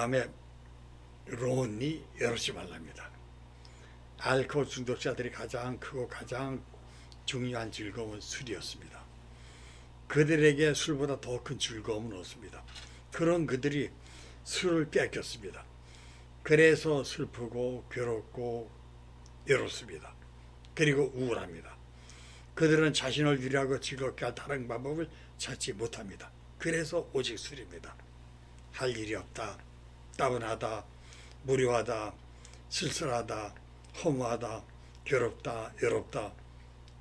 다음에 론이 여럿이 말랍니다. 알코올 중독자들이 가장 크고 가장 중요한 즐거움은 술이었습니다. 그들에게 술보다 더 큰 즐거움은 없습니다. 그런 그들이 술을 뺏겼습니다. 그래서 슬프고 괴롭고 외롭습니다. 그리고 우울합니다. 그들은 자신을 위로하고 즐겁게 할 다른 방법을 찾지 못합니다. 그래서 오직 술입니다. 할 일이 없다, 따분하다, 무료하다, 쓸쓸하다, 허무하다, 괴롭다, 외롭다.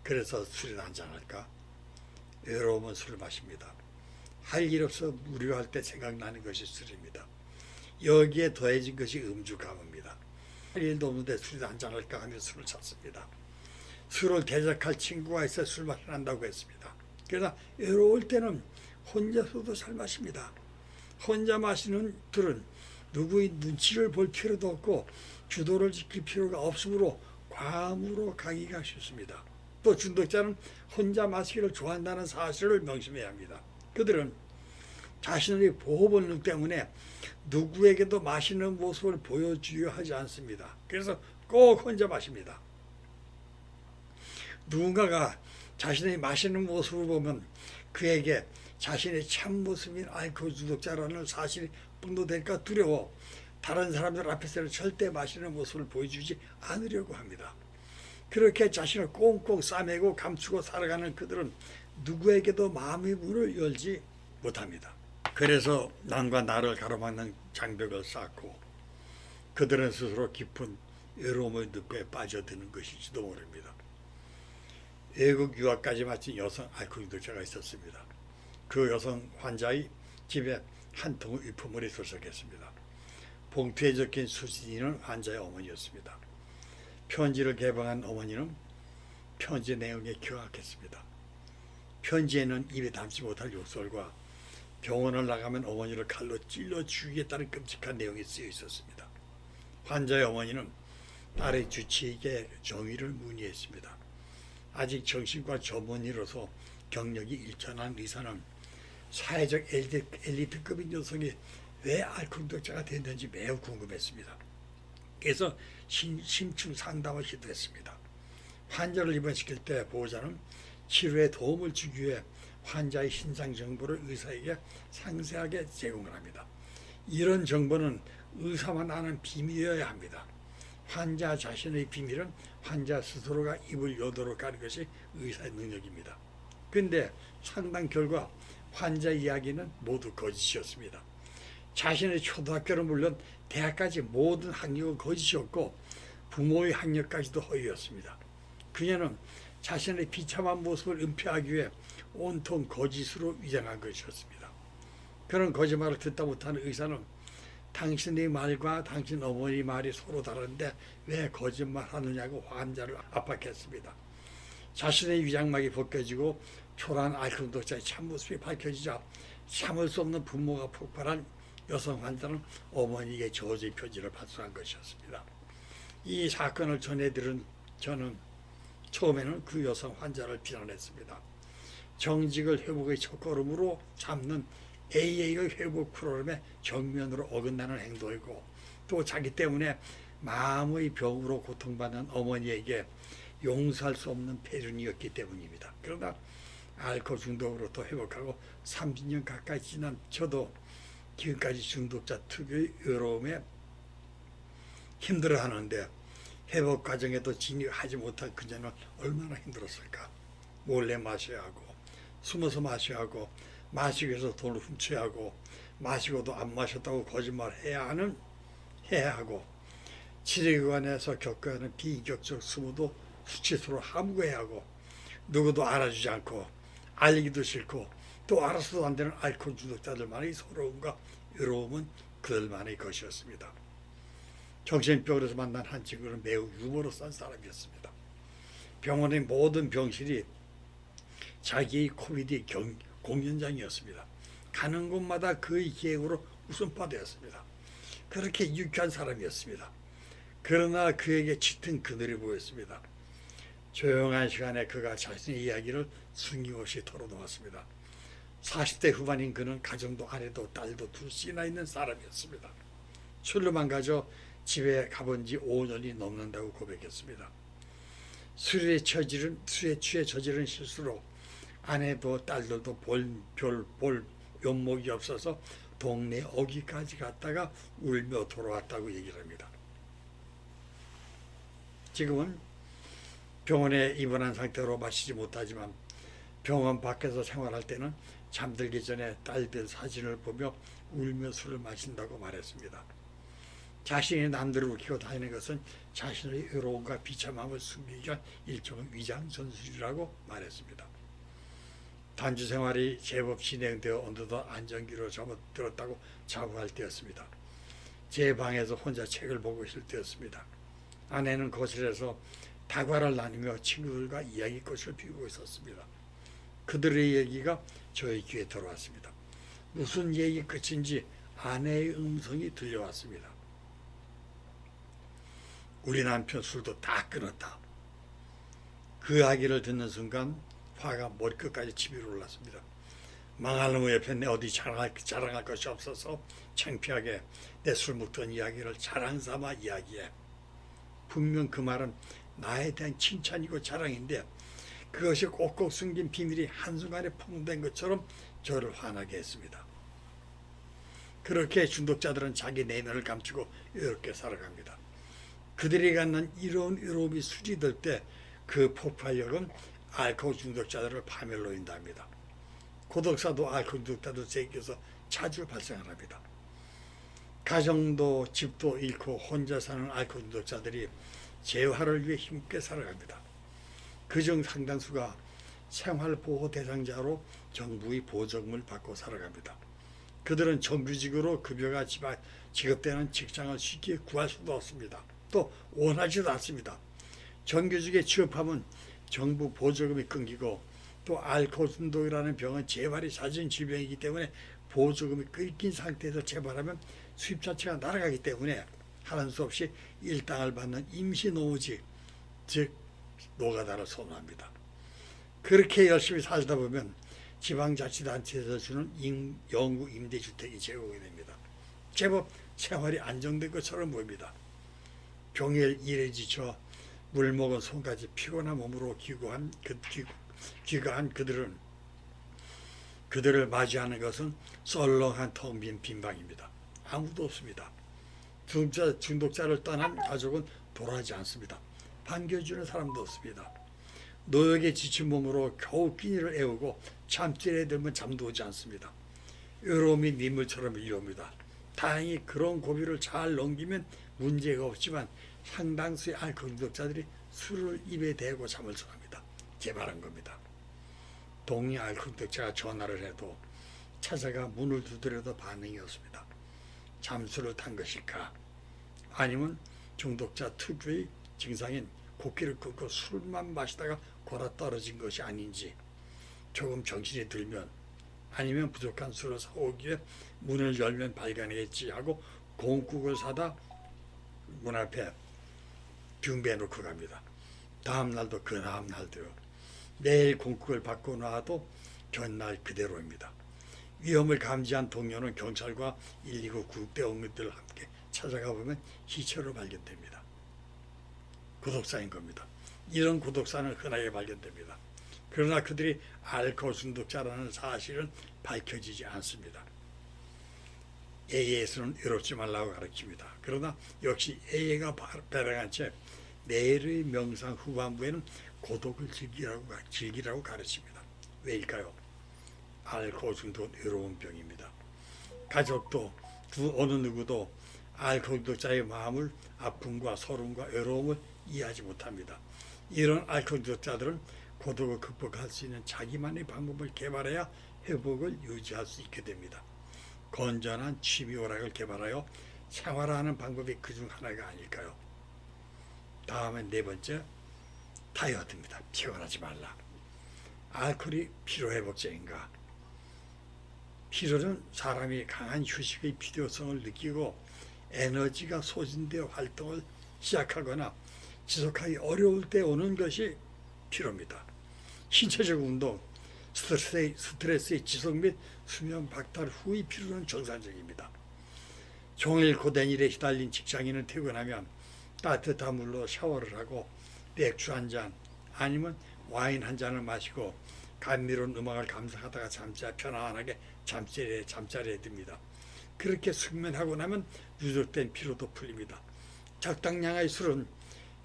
그래서 술이나 한잔할까? 외로우면 술 마십니다. 할 일 없어 무료할 때 생각나는 것이 술입니다. 여기에 더해진 것이 음주가무입니다. 할 일도 없는데 술이나 한잔할까 하며 술을 찾습니다. 술을 대적할 친구가 있어 술 마신다고 했습니다. 그러나 외로울 때는 혼자서도 잘 마십니다. 혼자 마시는 들은 누구의 눈치를 볼 필요도 없고 주도를 지킬 필요가 없으므로 과음으로 가기가 쉽습니다. 또 중독자는 혼자 마시기를 좋아한다는 사실을 명심해야 합니다. 그들은 자신의 보호 본능 때문에 누구에게도 마시는 모습을 보여주려 하지 않습니다. 그래서 꼭 혼자 마십니다. 누군가가 자신의 마시는 모습을 보면 그에게 자신의 참모습인 알코올 중독자라는 사실이 폭로될까 두려워 다른 사람들 앞에서는 절대 마시는 모습을 보여주지 않으려고 합니다. 그렇게 자신을 꽁꽁 싸매고 감추고 살아가는 그들은 누구에게도 마음의 문을 열지 못합니다. 그래서 남과 나를 가로막는 장벽을 쌓고 그들은 스스로 깊은 외로움의 늪에 빠져드는 것일지도 모릅니다. 외국 유학까지 마친 여성 알코올 중독자가 있었습니다. 그 여성 환자의 집에 한 통의 유품물이 도착했습니다. 봉투에 적힌 수진이는 환자의 어머니였습니다. 편지를 개방한 어머니는 편지 내용에 경악했습니다. 편지에는 입에 담지 못할 욕설과 병원을 나가면 어머니를 칼로 찔러 죽이겠다는 끔찍한 내용이 쓰여 있었습니다. 환자의 어머니는 딸의 주치의에게 정의를 문의했습니다. 아직 정신과 전문의로서 경력이 일천한 의사는 사회적 엘리트급인 여성이 왜 알코올 중독자가 됐는지 매우 궁금했습니다. 그래서 심층 상담을 시도했습니다. 환자를 입원시킬 때 보호자는 치료에 도움을 주기 위해 환자의 신상 정보를 의사에게 상세하게 제공을 합니다. 이런 정보는 의사만 아는 비밀이어야 합니다. 환자 자신의 비밀은 환자 스스로가 입을 열도록 하는 것이 의사의 능력입니다. 그런데 상담 결과 환자 이야기는 모두 거짓이었습니다. 자신의 초등학교는 물론 대학까지 모든 학력은 거짓이었고 부모의 학력까지도 허위였습니다. 그녀는 자신의 비참한 모습을 은폐하기 위해 온통 거짓으로 위장한 것이었습니다. 그런 거짓말을 듣다 못하는 의사는 당신의 말과 당신 어머니 말이 서로 다른데 왜 거짓말하느냐고 환자를 압박했습니다. 자신의 위장막이 벗겨지고 초라한 알코올 중독자의 참모습이 밝혀지자 참을 수 없는 분노가 폭발한 여성 환자는 어머니에게 저주의 편지를 발송한 것이었습니다. 이 사건을 전해들은 저는 처음에는 그 여성 환자를 비난했습니다. 정직을 회복의 첫걸음으로 잡는 AA의 회복 프로그램에 정면으로 어긋나는 행동이고 또 자기 때문에 마음의 병으로 고통받는 어머니에게 용서할 수 없는 폐륜이었기 때문입니다. 그러나 알코올 중독으로부터 회복하고 30년 가까이 지난 저도 지금까지 중독자 특유의 외로움에 힘들어하는데 회복 과정에도 진입하지 못한 그녀는 얼마나 힘들었을까. 몰래 마셔야 하고 숨어서 마셔야 하고 마시기 위해서 돈을 훔쳐야 하고 마시고도 안 마셨다고 거짓말해야 하고 치료기관에서 겪어야 하는 비인격적 수모도 수치스러워 함구해야 하고 누구도 알아주지 않고 알리기도 싫고 또 알아서도 안 되는 알코올 중독자들만의 서러움과 외로움은 그들만의 것이었습니다. 정신병원에서 만난 한 친구는 매우 유머러스한 사람이었습니다. 병원의 모든 병실이 자기의 코미디 공연장이었습니다. 가는 곳마다 그의 기획으로 웃음바다였습니다. 그렇게 유쾌한 사람이었습니다. 그러나 그에게 짙은 그늘이 보였습니다. 조용한 시간에 그가 자신의 이야기를 숨김없이 털어놓았습니다. 40대 후반인 그는 가정도 아내도 딸도 둘씩이나 있는 사람이었습니다. 술로만 가져 집에 가본 지 5년이 넘는다고 고백했습니다. 술에 취해 저지른 실수로 아내도 딸들도 볼 면목이 없어서 동네 어귀까지 갔다가 울며 돌아왔다고 얘기를 합니다. 지금은 병원에 입원한 상태로 마시지 못하지만 병원 밖에서 생활할 때는 잠들기 전에 딸들 사진을 보며 울며 술을 마신다고 말했습니다. 자신이 남들을 웃기고 다니는 것은 자신의 외로움과 비참함을 숨기기 위한 일종의 위장전술이라고 말했습니다. 단주 생활이 제법 진행되어 어느덧 안정기로 접어들었다고 자부할 때였습니다. 제 방에서 혼자 책을 보고 있을 때였습니다. 아내는 거실에서 다과를 나누며 친구들과 이야기꽃을 피우고 있었습니다. 그들의 얘기가 저의 귀에 들어왔습니다. 무슨 얘기 끝인지 아내의 음성이 들려왔습니다. 우리 남편 술도 다 끊었다. 그 이야기를 듣는 순간 화가 머리끝까지 치밀어 올랐습니다. 망할 놈의 옆에 내 어디 자랑할 것이 없어서 창피하게 내 술 먹던 이야기를 자랑삼아 이야기해. 분명 그 말은 나에 대한 칭찬이고 자랑인데 그것이 꼭꼭 숨긴 비밀이 한순간에 폭로된 것처럼 저를 화나게 했습니다. 그렇게 중독자들은 자기 내면을 감추고 외롭게 살아갑니다. 그들이 갖는 이런 외로움이 수리될 때 그 폭발력은 알코올 중독자들을 파멸로인다 합니다. 고독사도 알코올 중독자들 세계에서 자주 발생합니다. 가정도 집도 잃고 혼자 사는 알코올 중독자들이 재활을 위해 힘있게 살아갑니다. 그중 상당수가 생활보호 대상자로 정부의 보조금을 받고 살아갑니다. 그들은 정규직으로 급여가 지급되는 직장을 쉽게 구할 수도 없습니다. 또 원하지도 않습니다. 정규직에 취업하면 정부 보조금이 끊기고 또 알코올 중독이라는 병은 재발이 잦은 질병이기 때문에 보조금이 끊긴 상태에서 재발하면 수입 자체가 날아가기 때문에 하는 수 없이 일당을 받는 임시노무직, 즉 노가다를 선호합니다. 그렇게 열심히 살다 보면 지방자치단체에서 주는 영구 임대주택이 제공이 됩니다. 제법 생활이 안정된 것처럼 보입니다. 종일 일에 지쳐 물 먹은 손까지 피곤한 몸으로 귀가한 그들을 맞이하는 것은 썰렁한 텅 빈 빈방입니다. 아무도 없습니다. 중독자를 떠난 가족은 돌아오지 않습니다. 반겨주는 사람도 없습니다. 노역에 지친 몸으로 겨우 끼니를 애우고 잠들에 들면 잠도 오지 않습니다. 외로움이 민물처럼 밀려옵니다. 다행히 그런 고비를 잘 넘기면 문제가 없지만 상당수의 알코올 중독자들이 술을 입에 대고 잠을 청합니다. 재발한 겁니다. 동네 알코올 중독자가 전화를 해도 찾아가 문을 두드려도 반응이 없습니다. 잠수를 탄 것일까? 아니면 중독자 특유의 증상인 고기를 끊고 술만 마시다가 골아 떨어진 것이 아닌지, 조금 정신이 들면 아니면 부족한 술을 사오기에 문을 열면 발견하겠지 하고 공국을 사다 문 앞에 빙배해 놓고 갑니다. 다음 날도 그 다음 날도요. 내일 공국을 받고 나와도 전날 그대로입니다. 위험을 감지한 동료는 경찰과 119 구급대원들과 함께 찾아가 보면 시체로 발견됩니다. 고독사인 겁니다. 이런 고독사는 흔하게 발견됩니다. 그러나 그들이 알코올 중독자라는 사실은 밝혀지지 않습니다. A에서는 외롭지 말라고 가르칩니다. 그러나 역시 A가 배랑한 채 내일의 명상 후반부에는 고독을 즐기라고 가르칩니다. 왜일까요? 알코올 중독은 외로운 병입니다. 가족도 어느 누구도 알코올 중독자의 마음을 아픔과 서름과 외로움을 이해하지 못합니다. 이런 알코올 중독자들은 고독을 극복할 수 있는 자기만의 방법을 개발해야 회복을 유지할 수 있게 됩니다. 건전한 취미 오락을 개발하여 생활하는 방법이 그중 하나가 아닐까요? 다음엔 네 번째, 다이어트입니다. 피곤하지 말라. 알코올이 피로회복제인가? 피로는 사람이 강한 휴식의 필요성을 느끼고 에너지가 소진되어 활동을 시작하거나 지속하기 어려울 때 오는 것이 피로입니다. 신체적 운동, 스트레스의 지속 및 수면 박탈 후의 피로는 정상적입니다. 종일 고된 일에 시달린 직장인은 퇴근하면 따뜻한 물로 샤워를 하고 맥주 한 잔 아니면 와인 한 잔을 마시고 감미로운 음악을 감상하다가 편안하게 잠자리에 듭니다. 그렇게 숙면하고 나면 누적된 피로도 풀립니다. 적당량의 술은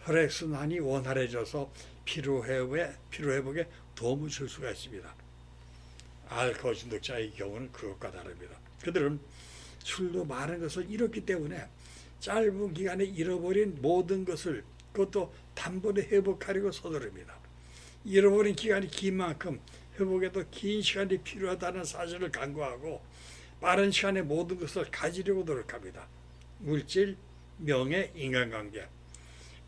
혈액순환이 원활해져서 피로회복에 도움을 줄 수가 있습니다. 알코올 중독자의 경우는 그것과 다릅니다. 그들은 술도 많은 것을 잃었기 때문에 짧은 기간에 잃어버린 모든 것을 그것도 단번에 회복하려고 서두릅니다. 잃어버린 기간이 긴 만큼 회복에도 긴 시간이 필요하다는 사실을 간과하고 빠른 시간에 모든 것을 가지려고 노력합니다. 물질, 명예, 인간관계,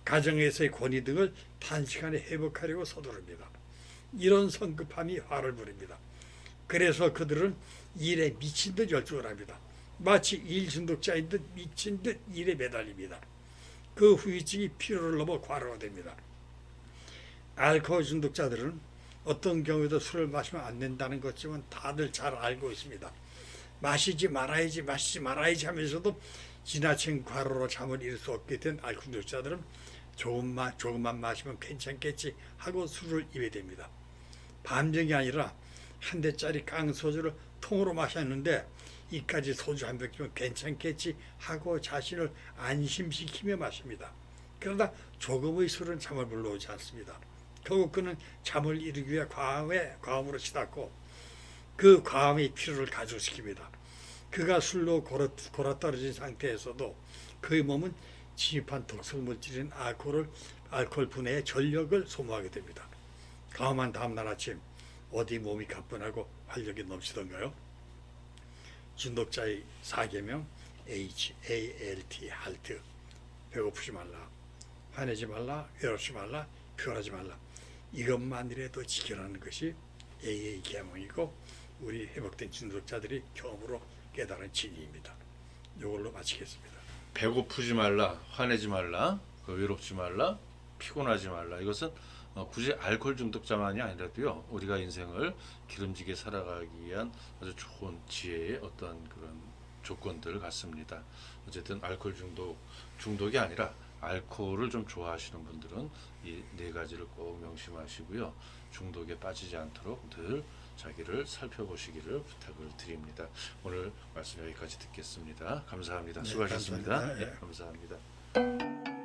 가정에서의 권위 등을 단시간에 회복하려고 서두릅니다. 이런 성급함이 화를 부립니다. 그래서 그들은 일에 미친 듯 열중을 합니다. 마치 일 중독자인 듯 미친 듯 일에 매달립니다. 그 후유증이 피로를 넘어 과로가 됩니다. 알코올 중독자들은 어떤 경우에도 술을 마시면 안 된다는 것지만 다들 잘 알고 있습니다. 마시지 말아야지 하면서도 지나친 과로로 잠을 이룰 수 없게 된 알코올 중독자들은 조금만 마시면 괜찮겠지 하고 술을 입에 댑니다. 반병이 아니라 한 대짜리 깡소주를 통으로 마셨는데 이까지 소주 한 병이면 괜찮겠지 하고 자신을 안심시키며 마십니다. 그러다 조금의 술은 잠을 불러오지 않습니다. 결국 그는 잠을 이루기 위해 과음으로 치닫고 그 과음이 피로를 가중시킵니다. 그가 술로 골아떨어진 상태에서도 그의 몸은 진입한 독성물질인 알코올 분해에 전력을 소모하게 됩니다. 과음한 다음날 아침 어디 몸이 가뿐하고 활력이 넘치던가요? 중독자의 4계명 HALT 할트. 배고프지 말라, 화내지 말라, 외롭지 말라, 피곤하지 말라. 이것만이라도 지켜라는 것이 AA 계명이고 우리 회복된 중독자들이 경험으로 깨달은 진리입니다. 이걸로 마치겠습니다. 배고프지 말라, 화내지 말라, 외롭지 말라, 피곤하지 말라. 이것은 굳이 알코올 중독자만이 아니라도요, 우리가 인생을 기름지게 살아가기 위한 아주 좋은 지혜의 어떤 그런 조건들 같습니다. 어쨌든 알코올 중독이 아니라 알코올을 좀 좋아하시는 분들은 이 네 가지를 꼭 명심하시고요. 중독에 빠지지 않도록 늘 자기를 살펴보시기를 부탁을 드립니다. 오늘 말씀 여기까지 듣겠습니다. 감사합니다. 수고하셨습니다. 감사합니다. 네, 감사합니다.